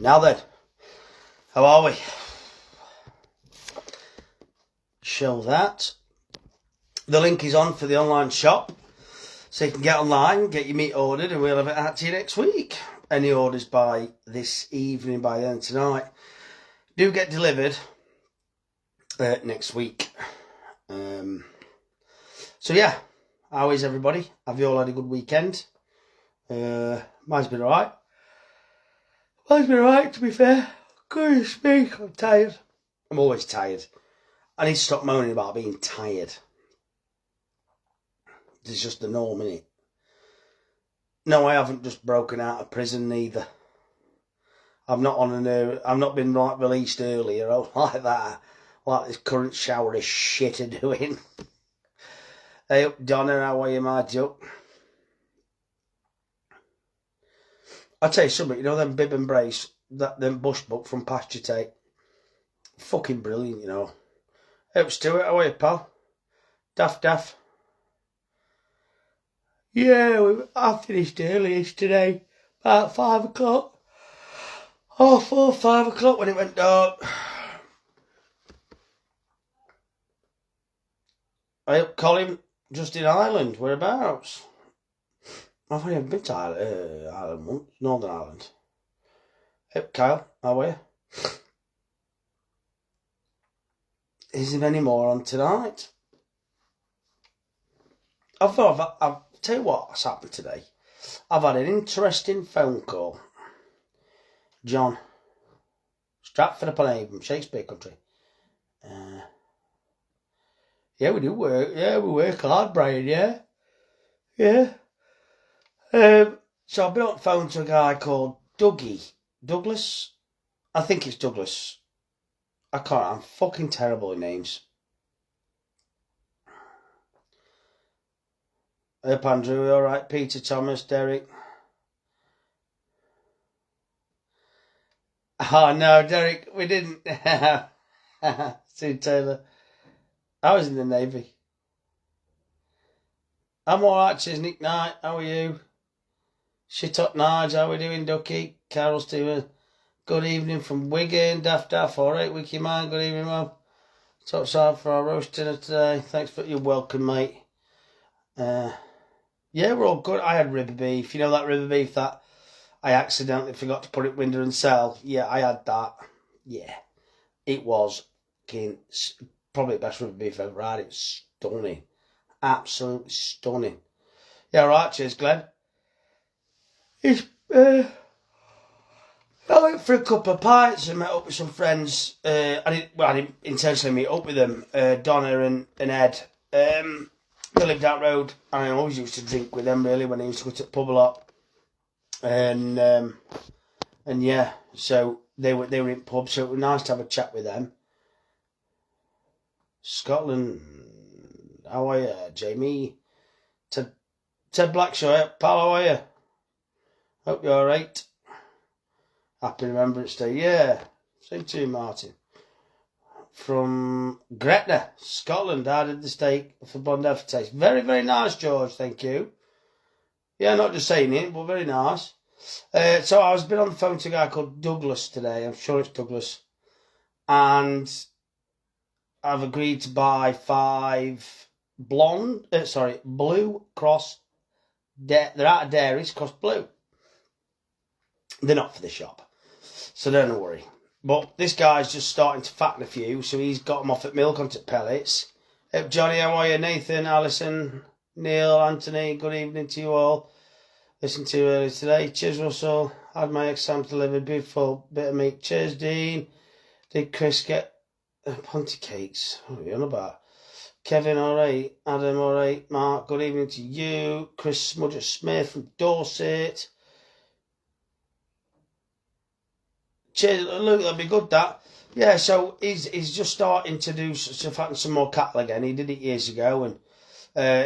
Now then, how are we? Show that. The link is on for the online shop, so you can get online, get your meat ordered, and we'll have it out to you next week. Any orders by this evening, by then tonight, do get delivered next week. So yeah, how is everybody? Have you all had a good weekend? Mine's been alright. Mine's been alright, to be fair. Goodness me, I'm tired. I'm always tired. I need to stop moaning about being tired. It's just the norm, innit? No, I haven't just broken out of prison neither. I've not been like released earlier or like that, like this current shower of shit are doing. Hey up, Donna, how are you, my duck? I'll tell you something, you know them Bib and Brace, them Bush book from Pasture Take? Fucking brilliant, you know. Hey up, Stuart, how are you, pal? Daff. Yeah, I finished early today, about 5 o'clock. 5 o'clock when it went dark. Hey up, Colin, just in Ireland, whereabouts? I've only ever been to Ireland once, Northern Ireland. Hey up, Kyle, how are you? Is there any more on tonight? I'll tell you what's happened today. I've had an interesting phone call. John, Stratford-upon-Avon, Shakespeare Country. Yeah, we do work. Yeah, we work hard, Brian, yeah. Yeah. So I've been on the phone to a guy called Douglas. I think it's Douglas. I'm fucking terrible with names. Hey, Andrew, all right? Peter, Thomas, Derek. Oh, no, Derek, we didn't. Sue Taylor. I was in the Navy. I'm all right, cheers, Nick Knight. How are you? Shit up, Nige. How are we doing, Ducky? Carol Stevens. Good evening from Wigan. Daff. All right, Wiki Man. Good evening, man. Top side for our roast dinner today. Thanks for your welcome, mate. Yeah, we're all good. I had ribber beef. You know that ribber beef that I accidentally forgot to put it window and sell? Yeah, I had that. Yeah. It was probably the best ribber beef I've ever had. It was stunning. Absolutely stunning. Yeah, right, cheers, Glenn. I went for a couple of pints and met up with some friends. I didn't intentionally meet up with them. Donna and Ed. They lived out road, and I always used to drink with them really when I used to go to the pub a lot. And yeah, so they were in pubs, so it was nice to have a chat with them. Scotland, how are you, Jamie? Ted Blackshaw, pal, how are you? Hope you're alright. Happy Remembrance Day, yeah. Same to you, Martin. From Gretna, Scotland, I did the steak for Bond Aftertaste. Very, very nice, George, thank you. Yeah, not just saying it, but very nice. So I was been on the phone to a guy called Douglas today. I'm sure it's Douglas. And I've agreed to buy 5 Blue Cross. They're out of dairies, cost blue. They're not for the shop, so don't worry. But this guy's just starting to fatten a few, so he's got them off at milk onto pellets. Johnny, how are you? Nathan, Alison, Neil, Anthony, good evening to you all. Listen to you early today. Cheers, Russell. Had my exam delivered. Beautiful bit of meat. Cheers, Dean. Did Chris get Ponty cakes? What are we on about? Kevin, all right. Adam, all right. Mark, good evening to you. Chris Smudger Smith from Dorset. Cheers, look, that'd be good, that. Yeah, so he's just starting to fatten some more cattle again. He did it years ago, and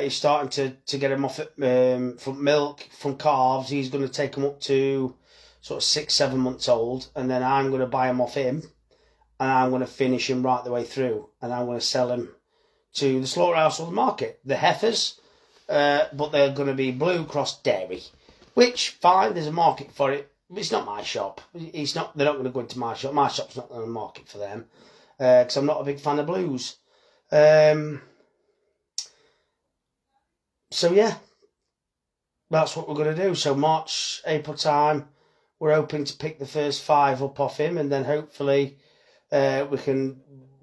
he's starting to get them off at, from milk, from calves. He's going to take them up to sort of 6-7 months old, and then I'm going to buy them off him, and I'm going to finish him right the way through, and I'm going to sell him to the slaughterhouse or the market. The heifers, but they're going to be Blue Cross Dairy, which, fine, there's a market for it. It's not my shop. It's not. They're not going to go into my shop. My shop's not on the market for them because I'm not a big fan of blues. So yeah, that's what we're going to do. So March, April time, we're hoping to pick the first 5 up off him, and then hopefully we can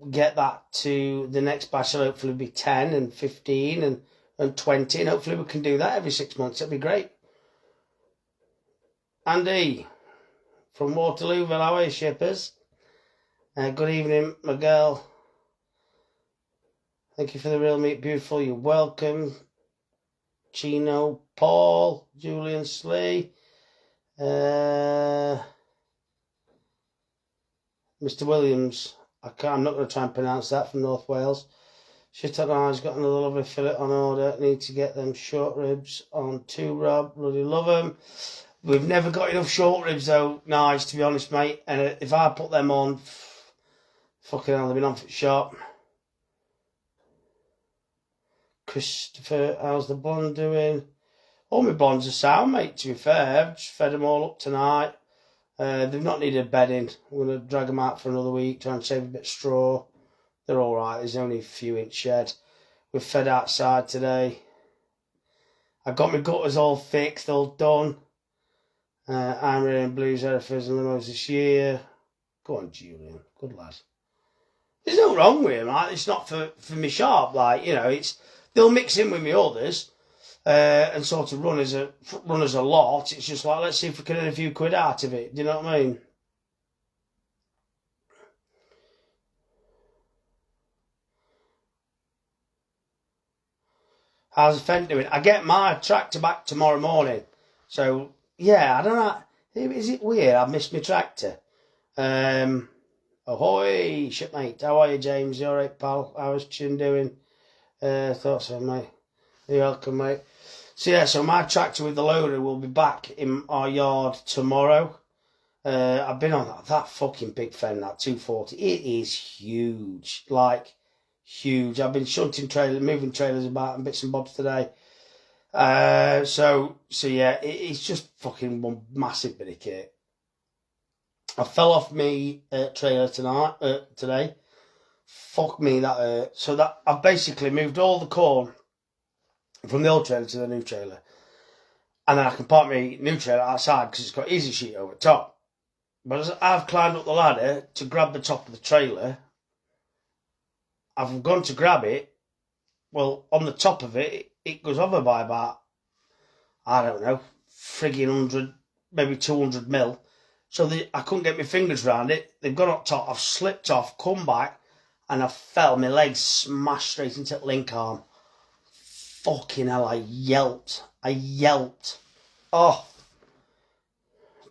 get that to the next batch. Will hopefully be 10 and 15 and 20, and hopefully we can do that every 6 months. That'd be great. Andy from Waterlooville, how are you, shippers? Good evening, my girl. Thank you for the real meat, beautiful. You're welcome. Chino, Paul, Julian Slee, Mr. Williams. I'm not going to try and pronounce that, from North Wales. Shit on I've got another lovely fillet on order. Need to get them short ribs on too, Rob. Really love them. We've never got enough short ribs though, Nige, to be honest, mate. And if I put them on, fucking hell, they've been on for sharp. Christopher, how's the blonde doing? All my blondes are sound, mate, to be fair. I've just fed them all up tonight. They've not needed bedding. I'm going to drag them out for another week, try and save a bit of straw. They're all right. There's only a few inch shed. We've fed outside today. I got my gutters all fixed, all done. I'm reading Blues, Hereford's and Limos this year. Go on, Julian. Good lad. There's no wrong with him, right? It's not for me sharp. Like, you know, they'll mix in with me others and sort of run as a lot. It's just like, let's see if we can earn a few quid out of it. Do you know what I mean? How's the Fent doing? I get my tractor back tomorrow morning. So, yeah, I don't know. Is it weird? I've missed my tractor. Ahoy, shipmate. How are you, James? You alright, pal? How's Chin doing? Thought so, mate. You're welcome, mate. So, yeah, so my tractor with the loader will be back in our yard tomorrow. I've been on that fucking big Fen, that 240. It is huge. Like, huge. I've been moving trailers about and bits and bobs today. So yeah, it's just fucking one massive bit of kit. I fell off me trailer today. Fuck me, that hurt. So that I've basically moved all the corn from the old trailer to the new trailer, and then I can park my new trailer outside because it's got easy sheet over top. But as I've climbed up the ladder to grab the top of the trailer, I've gone to grab it. Well, on the top of it, it goes over by about, I don't know, frigging 100, maybe 200 mil. So I couldn't get my fingers around it. They've gone up top. I've slipped off, come back, and I fell. My legs smashed straight into the link arm. Fucking hell, I yelped. Oh.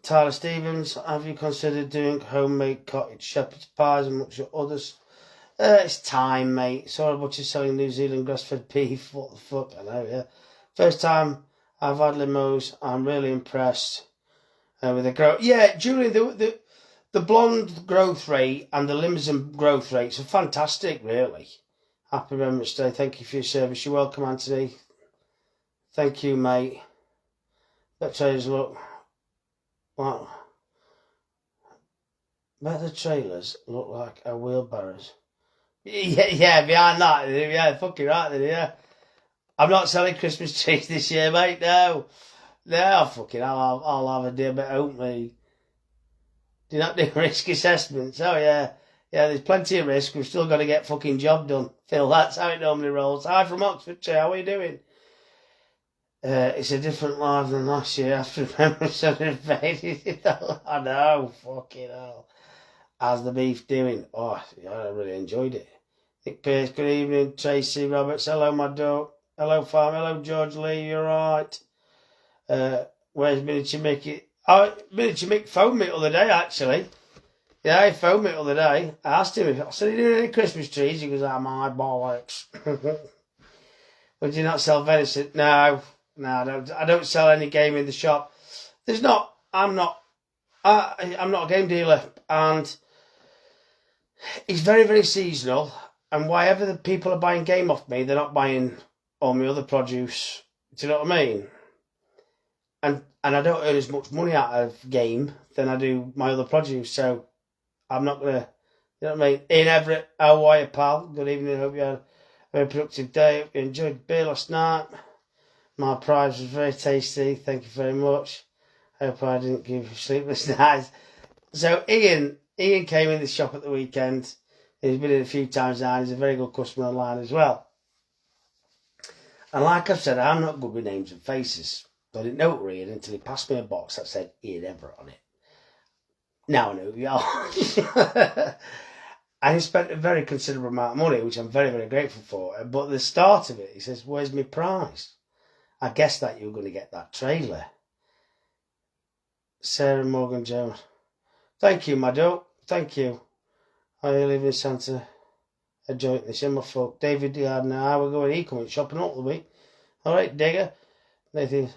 Tyler Stevens, have you considered doing homemade cottage shepherd's pies and much others? It's time, mate. Sorry about you selling New Zealand grass-fed beef. What the fuck? I know, yeah. First time I've had limos. I'm really impressed with the growth. Yeah, Julian, the blonde growth rate and the Limousin growth rates are fantastic, really. Happy Remembrance Day. Thank you for your service. You're welcome, Anthony. Thank you, mate. Let trailers look. Wow. Bet the trailers look like our wheelbarrows. Yeah, behind that, yeah, fucking right there, yeah. I'm not selling Christmas trees this year, mate, no. No, fucking I'll have a day bit out, me. Do you not do risk assessments? Oh, yeah. Yeah, there's plenty of risk. We've still got to get fucking job done. Phil, that's how it normally rolls. Hi from Oxfordshire, how are you doing? It's a different life than last year after Remembrance of the I know, fucking hell. How's the beef doing? Oh, yeah, I really enjoyed it. Nick Pierce, good evening. Tracy Roberts, hello, my dog. Hello, farm. Hello, George Lee, you're right. Where's Miniature Mickey? Oh, Miniature Mick phoned me the other day, actually. Yeah, he phoned me the other day. I asked him, I said, are you doing any Christmas trees? He goes, my bollocks. Would you not sell venison? No, I don't sell any game in the shop. I'm not a game dealer, and it's very, very seasonal. And wherever the people are buying game off me, they're not buying all my other produce. Do you know what I mean? And and I don't earn as much money out of game than I do my other produce. So I'm not gonna, you know what I mean? Ian Everett, how are you, pal? Good evening. Hope you had a very productive day. Hope you enjoyed the beer last night. My prize was very tasty. Thank you very much. Hope I didn't give you sleepless nights. So Ian came in the shop at the weekend. He's been in a few times now. He's a very good customer online as well. And like I've said, I'm not good with names and faces. I didn't know it were Ian until he passed me a box that said Ian Everett on it. Now I know who you are. And he spent a very considerable amount of money, which I'm very, very grateful for. But at the start of it, he says, "Where's my prize? I guessed that you were going to get that trailer." Sarah Morgan Jones. Thank you, my dog. Thank you. I live in Santa. A joint this in my folk. David Gardner, how we're going. He coming shopping up the week. All right, Digger. Nathan.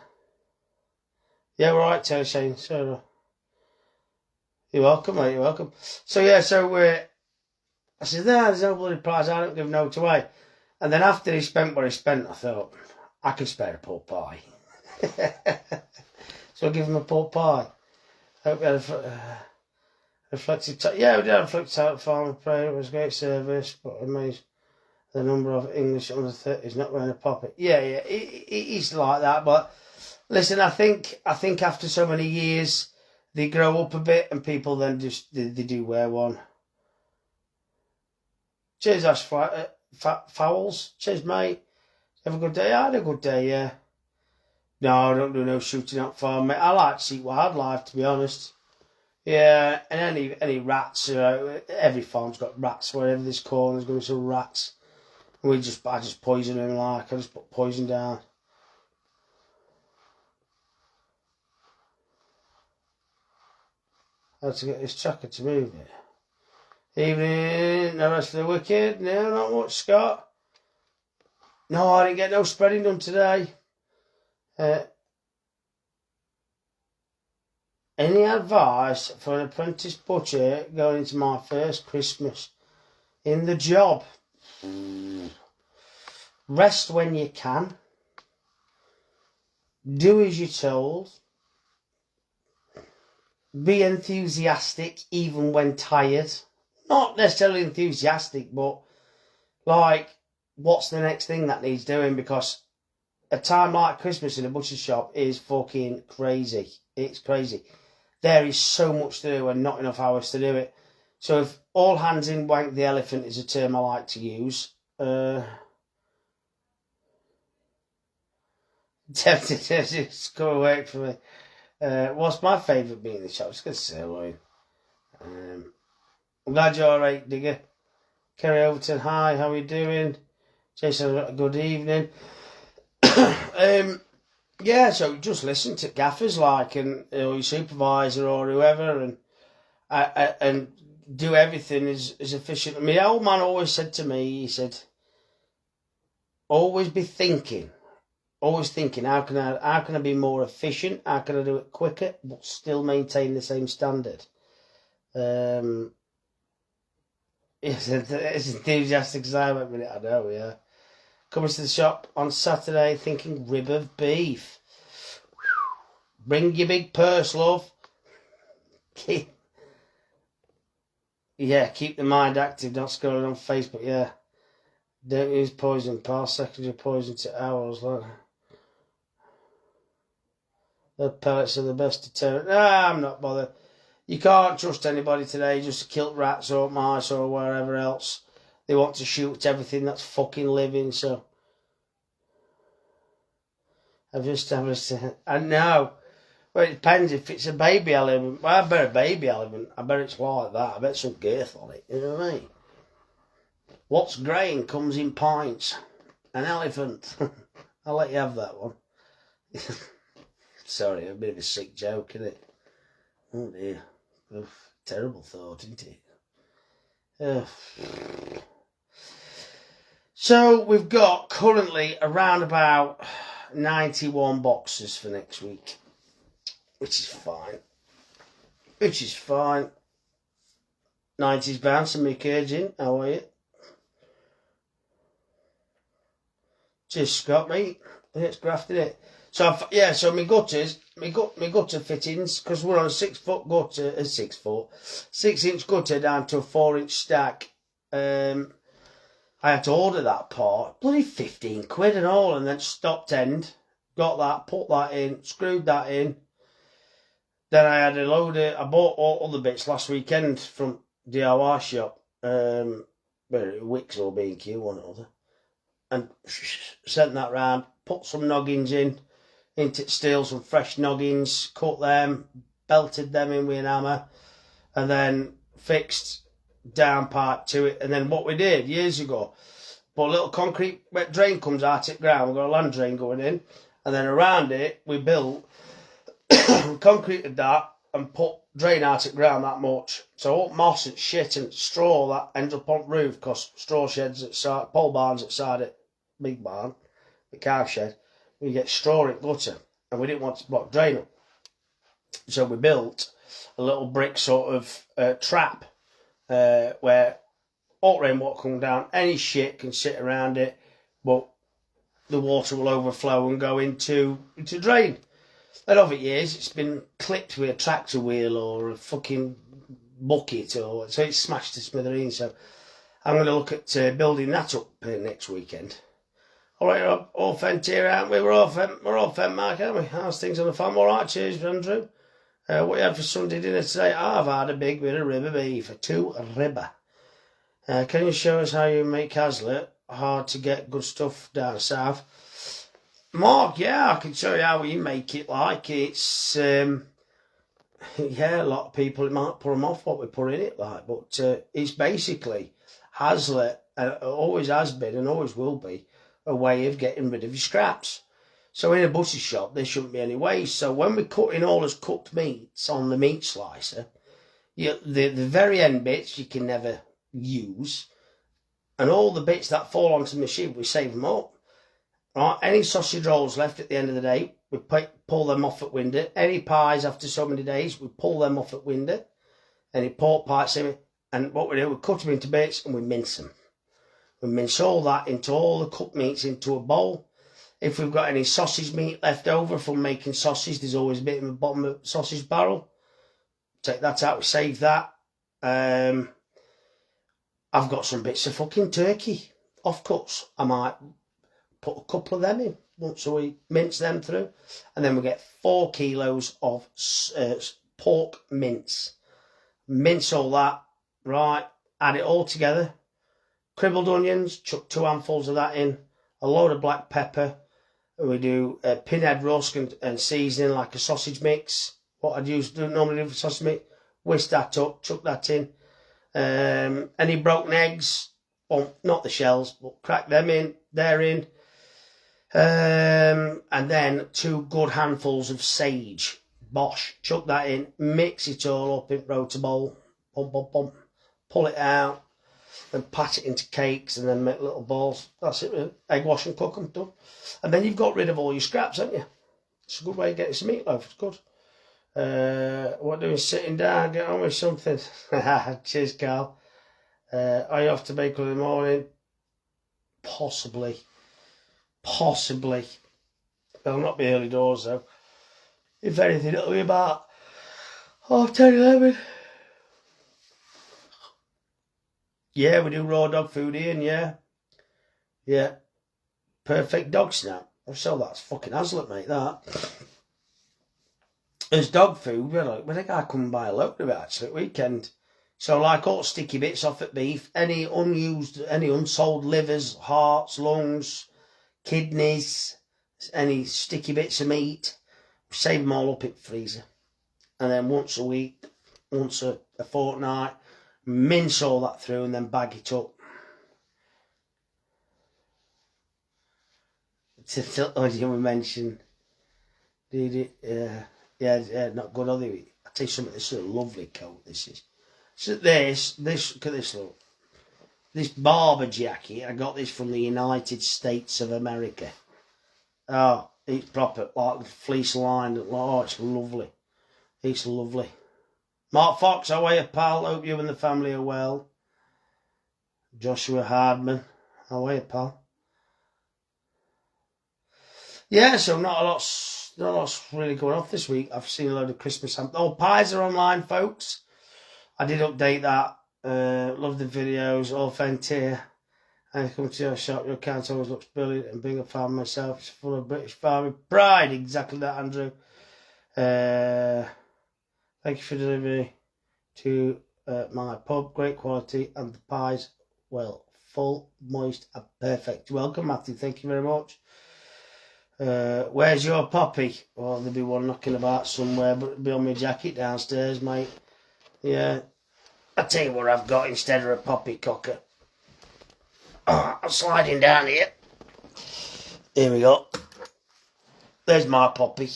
Yeah, we're all right, Taylor Shane. So, you're welcome, mate. You're welcome. So yeah, I said, "No, there's no bloody prize. I don't give no away." And then after he spent what he spent, I thought I could spare a pork pie. So I give him a pork pie. I hope you had a reflective time. Yeah, we did have a reflective time at Farmer Prayer. It was a great service, but amazed the number of English under 30s not wearing a poppet. Yeah, he's like that. But listen, I think after so many years, they grow up a bit, and people then just they do wear one. Cheers, Ash Fowles. Cheers, mate. Have a good day. I had a good day, yeah. No, I don't do no shooting up farm, mate. I like to see wildlife, to be honest. Yeah, and any rats. Every farm's got rats. Wherever there's corn, there's going to be some rats. And I just poison them, I just put poison down. How to get this tracker to move it. Evening, no rest for the wicked. No, not much, Scott. No, I didn't get no spreading done today. Any advice for an apprentice butcher going into my first Christmas in the job? Rest when you can. Do as you're told. Be enthusiastic even when tired. Not necessarily enthusiastic, but like, what's the next thing that needs doing? Because a time like Christmas in a butcher shop is fucking crazy. It's crazy. There is so much to do and not enough hours to do it. So if all hands in wank the elephant is a term I like to use. Tempted to just come and work for me. What's my favourite meat in the shop? I was going to say sirloin. I'm glad you're alright, Digger. Kerry Overton, hi, how are you doing? Jason, good evening. Yeah, so just listen to gaffers and your supervisor or whoever, and do everything as efficient. I mean, the old man always said to me, he said, always be thinking. Always thinking, how can I be more efficient? How can I do it quicker but still maintain the same standard? It's enthusiastic as I went with it, I know, yeah. Coming to the shop on Saturday thinking rib of beef. Bring your big purse, love. Keep the mind active, not scrolling on Facebook, yeah. Don't use poison, pal. Secondary poison to owls, like. The pellets are the best deterrent. Nah, I'm not bothered. You can't trust anybody today just to kill rats or mice or wherever else. They want to shoot everything that's fucking living, so. I've established it. I know. Well, it depends if it's a baby elephant. Well, I bet a baby elephant. I bet it's like that. I bet some girth on it. You know what I mean? What's grey and comes in pints? An elephant. I'll let you have that one. Sorry, a bit of a sick joke, isn't it? Oh dear. Oof, terrible thought, isn't it? So we've got currently around about 91 boxes for next week, which is fine. 90s bouncing me Kirgin, how are you? Just Scott, mate. It's grafted it. So so my gutter fittings, because we're on a 6 foot gutter, 6-inch gutter down to a 4-inch stack. I had to order that part, bloody 15 quid and all, and then stopped end, got that, put that in, screwed that in. Then I had I bought all the bits last weekend from DIY shop, Wicks or B&Q, one or other, and sent that round, put some noggins into steel, some fresh noggins, cut them, belted them in with an hammer, and then fixed downpipe to it. And then what we did years ago, put a little concrete wet drain comes out at ground, we've got a land drain going in, and then around it we built concreted that and put drain out at ground that much. So all moss and shit and straw that ends up on roof, because straw sheds outside, pole barns outside it, big barn, the cow shed, we get straw in gutter, and we didn't want to block drain up. So we built a little brick sort of trap where all rainwater come down, any shit can sit around it, but the water will overflow and go into drain. And over years, it's been clipped with a tractor wheel or a fucking bucket, so it's smashed to smithereens. So I'm going to look at building that up next weekend. All right, Rob, all fent here, aren't we? We're all fent, Mark, aren't we? How's things on the farm? All right, cheers, Andrew. What you had for Sunday dinner today? I've had a big bit of ribber beef, 2 ribber. Can you show us how you make Hazlitt? Hard to get good stuff down south. Mark, yeah, I can show you how we make it. Like it's, a lot of people, it might put them off what we put in it, like, but it's basically Hazlitt, always has been and always will be, a way of getting rid of your scraps. So in a butcher shop, there shouldn't be any waste. So when we're cutting all as cooked meats on the meat slicer, the very end bits you can never use, and all the bits that fall onto the machine, we save them up. Right, any sausage rolls left at the end of the day, we pull them off at window. Any pies after so many days, we pull them off at window. Any pork pies, and what we do, we cut them into bits and we mince them. We mince all that into all the cooked meats into a bowl. If we've got any sausage meat left over from making sausage, there's always a bit in the bottom of the sausage barrel. Take that out, we save that. I've got some bits of fucking turkey, offcuts. I might put a couple of them in once a week, mince them through, and then we get 4 kilos of pork mince. Mince all that, right, add it all together. Cribbled onions, chuck 2 handfuls of that in, a load of black pepper. We do a pinhead rusk and seasoning like a sausage mix. What I'd normally do for sausage mix, whisk that up, chuck that in. Any broken eggs, well, not the shells, but crack them in, they're in. And then 2 good handfuls of sage, bosh, chuck that in, mix it all up in rota bowl, pull it out, and pat it into cakes, and then make little balls. That's it, really. Egg wash and cook them, done. And then you've got rid of all your scraps, haven't you? It's a good way of getting some meatloaf, it's good. What doing sitting down, get on with something. Cheers, Carl. Are you off to bake in the morning? Possibly. It'll not be early doors though. If anything, it'll be about 10:30, 11. Yeah, we do raw dog food here, yeah. Perfect dog snap. So that's fucking Hazlitt, mate, that. As dog food, when a guy come and buy a load of it actually at weekend. So like all sticky bits off at beef, any unsold livers, hearts, lungs, kidneys, any sticky bits of meat, save them all up in the freezer. And then once a week, once a fortnight, mince all that through and then bag it up. You mentioned, not good, are they? I'll tell you something, this is a lovely coat, this is. So this, look at this, look. This Barber jacket, I got this from the United States of America. Oh, it's proper, like fleece lined. Oh, it's lovely. It's lovely. Mark Fox, how are you, pal? Hope you and the family are well. Joshua Hardman, how are you, pal? Yeah, so not a lot's really going off this week. I've seen a load of Christmas. Pies are online, folks. I did update that. Love the videos. All Fentier. And come to your shop. Your account always looks brilliant. And being a fan myself, it's full of British farming pride. Exactly that, Andrew. Thank you for delivery to my pub. Great quality. And the pies, well, full, moist, and perfect. Welcome, Matthew. Thank you very much. Where's your poppy? Well, there'll be one knocking about somewhere, but it'll be on my jacket downstairs, mate. Yeah. I'll tell you what I've got instead of a poppy cocker. Oh, I'm sliding down here. Here we go. There's my poppy.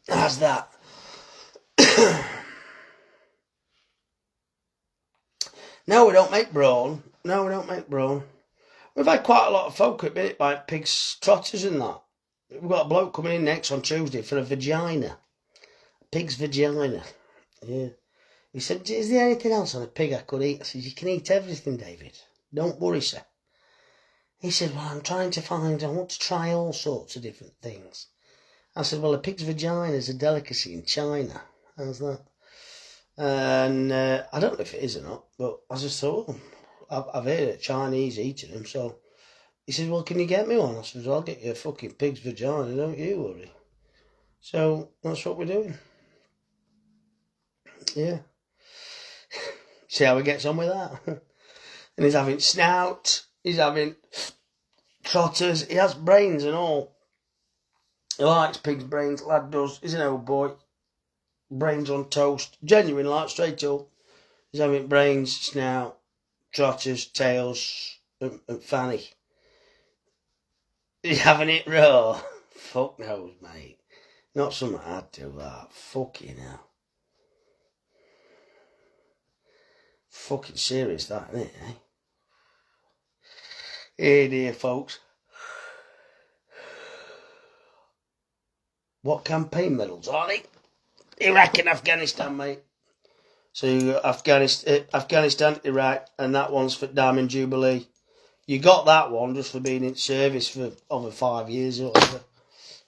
How's that? No, we don't make brawn. We've had quite a lot of folk at minute, like pigs, trotters and that. We've got a bloke coming in next on Tuesday for a vagina. A pig's vagina. Yeah. He said, is there anything else on a pig I could eat? I said, you can eat everything, David. Don't worry, sir. He said, well, I want to try all sorts of different things. I said, well, a pig's vagina is a delicacy in China. How's that? And I don't know if it is or not, but I just thought, I've heard it, Chinese eating them, so he said, well, can you get me one? I said, well, I'll get you a fucking pig's vagina, don't you worry. So that's what we're doing. Yeah. See how he gets on with that. And he's having snout, he's having trotters, he has brains and all. He likes pig's brains, lad does. He's an old boy. Brains on toast. Genuine, like, straight up. He's having brains, snout, trotters, tails, and fanny. He's having it raw. Fuck knows, mate. Not something I'd do that. Fucking hell. Fucking serious, that, isn't it, eh? Hey dear, folks. What campaign medals are they? Iraq and Afghanistan, mate. So you got Afghanistan, Iraq, and that one's for Diamond Jubilee. You got that one just for being in service for over 5 years or whatever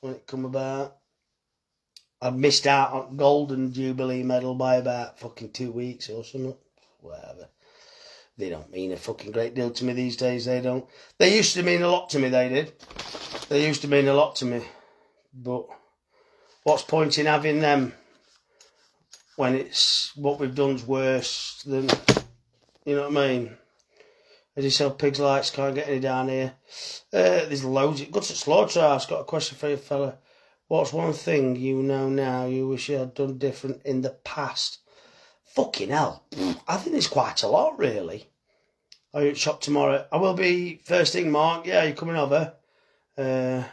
when it come about. I missed out on Golden Jubilee medal by about fucking 2 weeks or something. Whatever. They don't mean a fucking great deal to me these days, they don't. They used to mean a lot to me, they did. They used to mean a lot to me. But what's point in having them when it's what we've done's worse than, you know what I mean? As you sell pigs lights, can't get any down here. There's loads. Go to Slaughterhouse. Got a question for you, fella. What's one thing you know now you wish you had done different in the past? Fucking hell. I think there's quite a lot, really. Are you at shop tomorrow? I will be first thing, Mark. Yeah, you're coming over. It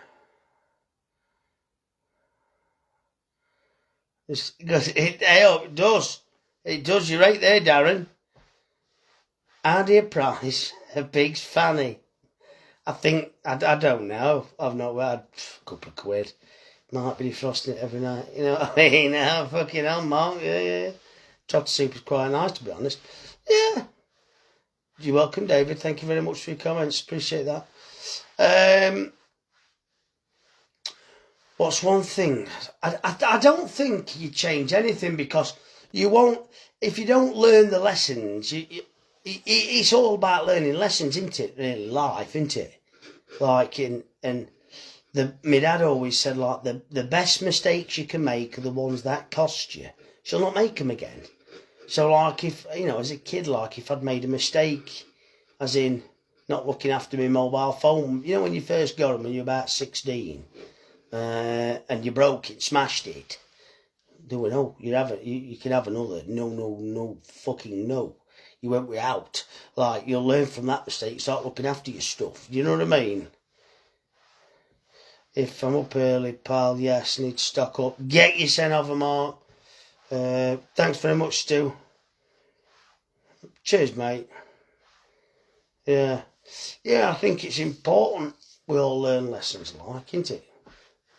does. It does. You're right there, Darren. How do you price a pig's fanny? I think, I don't know. I've not had a couple of quid. Might be defrosting it every night. You know what I mean? Now, fucking hell, Mark. Yeah. Trotter soup is quite nice, to be honest. Yeah. You're welcome, David. Thank you very much for your comments. Appreciate that. What's one thing? I don't think you change anything because you won't, if you don't learn the lessons, it's all about learning lessons, isn't it? Really, life, isn't it? Like, my dad always said, like, the best mistakes you can make are the ones that cost you. So not make them again. So, like, if, you know, as a kid, like, if I'd made a mistake, as in not looking after my mobile phone, you know, when you first got them when you're about 16, and you broke it, smashed it, they were, no, you can have another. No, fucking no. You went without. Like, you'll learn from that mistake, start looking after your stuff. You know what I mean? If I'm up early, pal, yes, need to stock up. Get your sent over, Mark. Thanks very much, Stu. Cheers, mate. Yeah, I think it's important we all learn lessons, like, isn't it?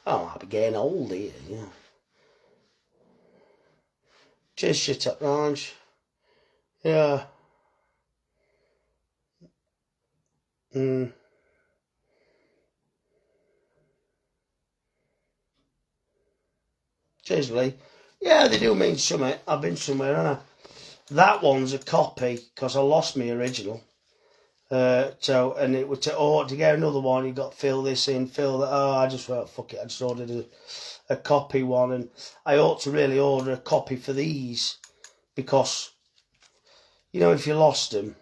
Oh, I'll be getting old here, yeah. Cheers, shit up, Range. Yeah. Cheers, Lee. Yeah, they do mean something. I've been somewhere, haven't I? That one's a copy, because I lost my original. And it was to get another one, you got to fill this in, fill that. Oh, I just went, fuck it, I just ordered a copy one. And I ought to really order a copy for these, because, you know, if you lost them,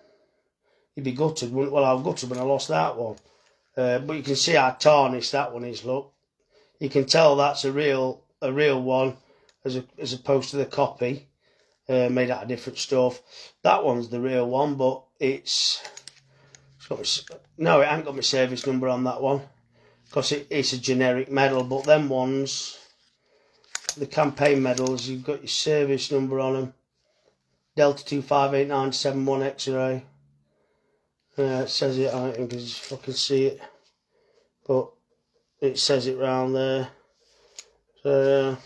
you'd be gutted. Well, I was gutted when I lost that one. But you can see how tarnished that one is, look. You can tell that's a real one, as opposed to the copy, made out of different stuff. That one's the real one, but no, it ain't got my service number on that one, because it's a generic medal. But them ones, the campaign medals, you've got your service number on them. Delta 258971 X-ray. It says it, I think, because you fucking see it. But it says it round there. So,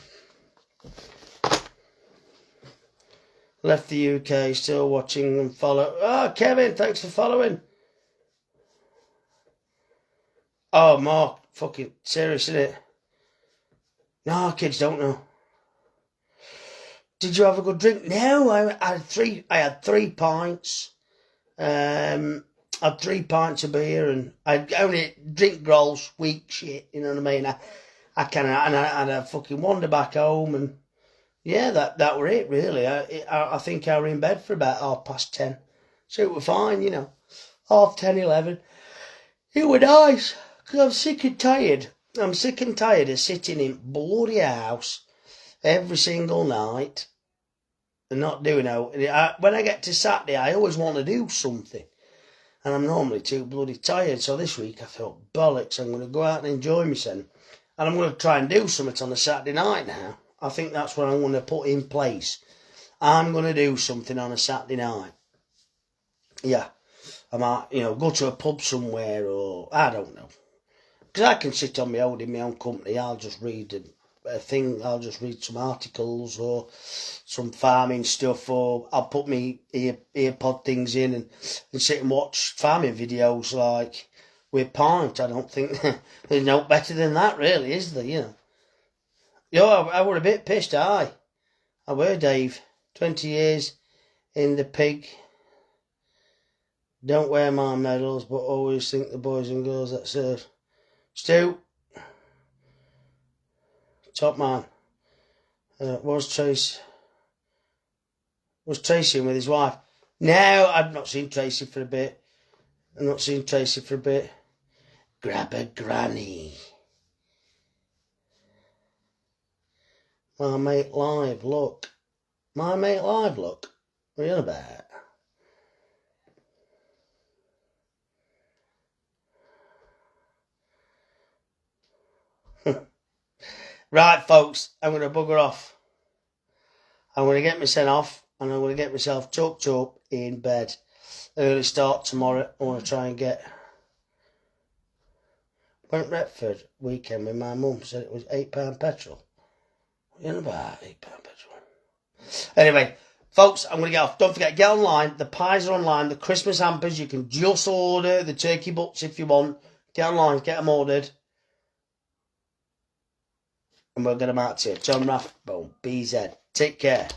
left the UK, still watching and follow. Oh, Kevin, thanks for following. Oh, Mark, fucking serious, isn't it? No, kids don't know. Did you have a good drink? No, I had 3 pints. I had 3 pints of beer, and I only drink grolls, weak shit, you know what I mean? I had a fucking wander back home, and yeah, that were it, really. I think I were in bed for about 10:30. So it was fine, you know. 10:30, 11. It was nice, because I'm sick and tired. I'm sick and tired of sitting in bloody house every single night and not doing it. When I get to Saturday, I always want to do something. And I'm normally too bloody tired. So this week I thought, bollocks, I'm going to go out and enjoy myself. And I'm going to try and do something on a Saturday night now. I think that's what I'm going to put in place. I'm going to do something on a Saturday night. Yeah. I might, go to a pub somewhere, or I don't know. Because I can sit on my own in my own company. I'll just read a thing. I'll just read some articles or some farming stuff, or I'll put me earpod things in and sit and watch farming videos like with Pint. I don't think there's no better than that, really, is there? I were a bit pissed, I were, Dave. 20 years in the pig. Don't wear my medals, but always think the boys and girls that serve. Stu, top man. Was Tracy in with his wife? No, I've not seen Tracy for a bit. Grab a granny. My mate live, look. What are you on about? Right, folks, I'm going to bugger off. I'm going to get myself off, and I'm going to get myself tucked up in bed. Early start tomorrow. I want to try and get... Went Retford weekend with my mum. Said it was £8 petrol. What are you on about, £8 petrol? Anyway, folks, I'm going to get off. Don't forget, get online. The pies are online. The Christmas hampers, you can just order. The turkey butts if you want. Get online, get them ordered. And we'll get them out to you. John Rathbone, BZ. Take care.